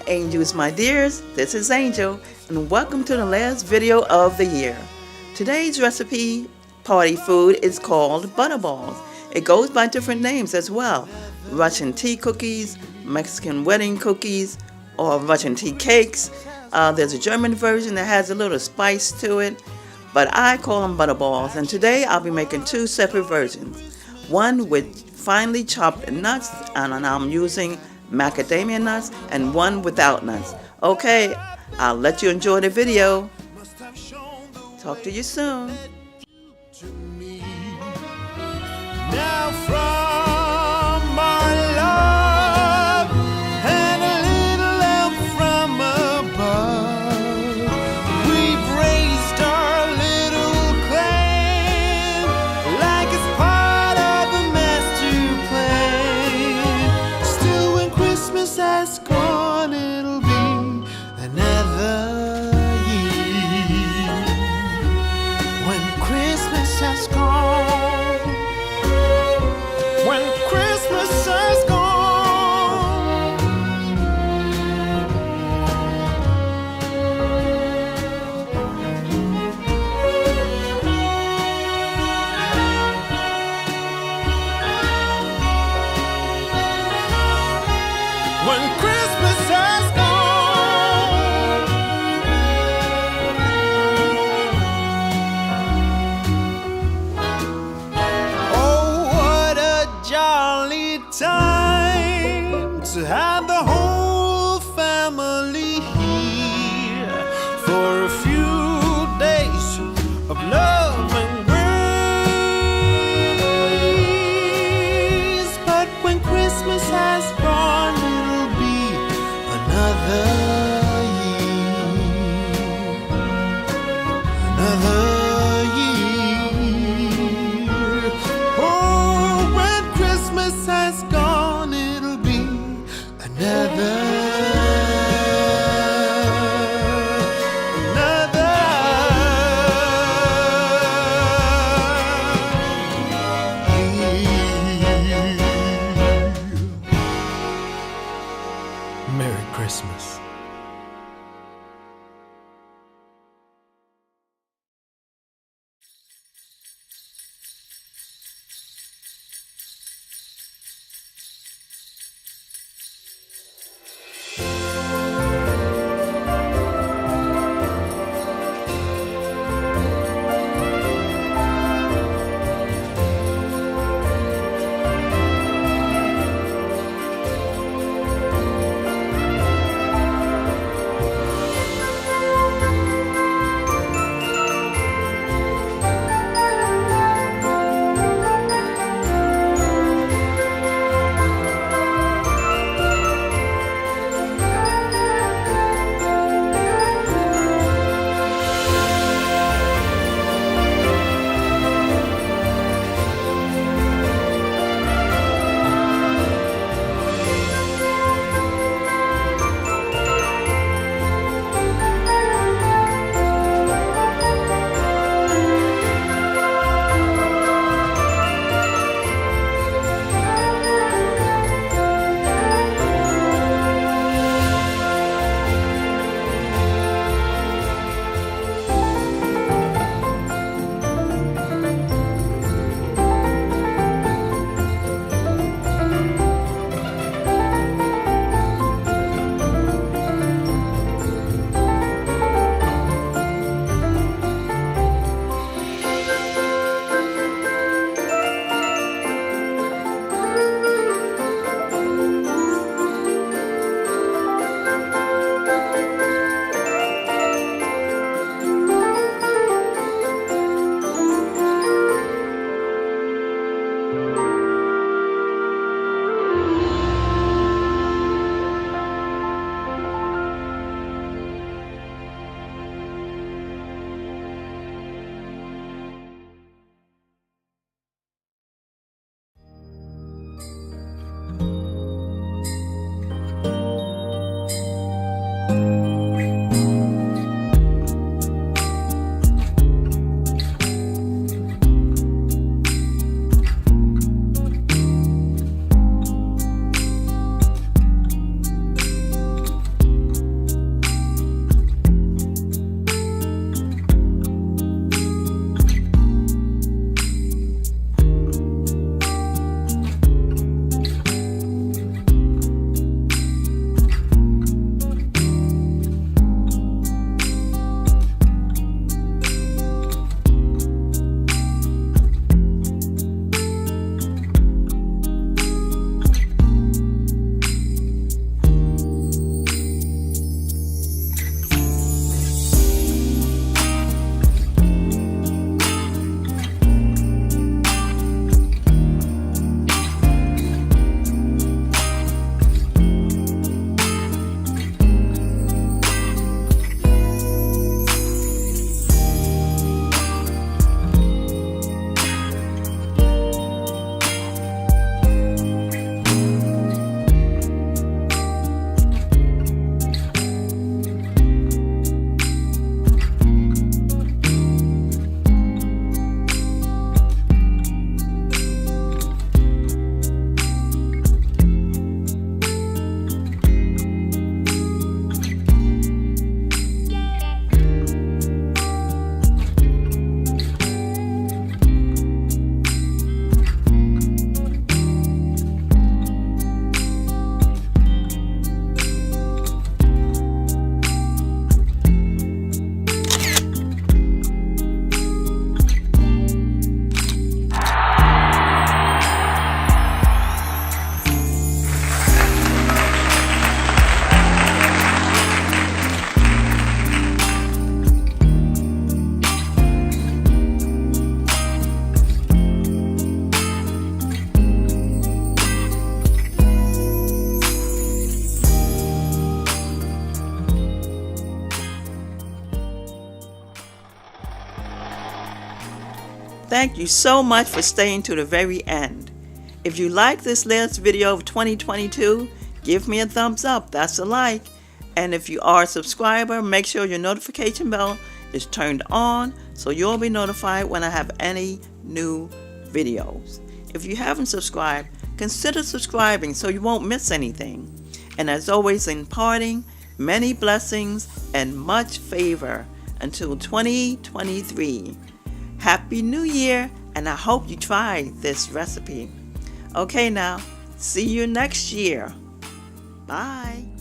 angels, my dears. This is Angel, and welcome to the last video of the year. Today's recipe party food is called Butterballs. It goes by different names as well. Russian tea cookies, Mexican wedding cookies, or Russian tea cakes. There's a German version that has a little spice to it, but I call them Butterballs. And today I'll be making two separate versions. One with finely chopped nuts, and I'm using macadamia nuts, and one without nuts. Okay, I'll let you enjoy the video. Talk to you soon. Now from my love and a little help from above, we've raised our little clan like it's part of a master plan. Still, when Christmas has gone, it'll be another year. When Christmas has gone, when Christmas has gone, when Christmas has gone, oh, what a jolly time to have the whole family here for a few days of love and grace. But when Christmas has gone, it'll be another year, another year. Oh, when Christmas has gone, it'll be another year. Merry Christmas. Thank you so much for staying to the very end. If you like this last video of 2022, give me a thumbs up. That's a like. And if you are a subscriber, make sure your notification bell is turned on so you'll be notified when I have any new videos. If you haven't subscribed, consider subscribing so you won't miss anything. And as always, in parting, many blessings and much favor until 2023. Happy New Year, and I hope you try this recipe. Okay now, see you next year. Bye.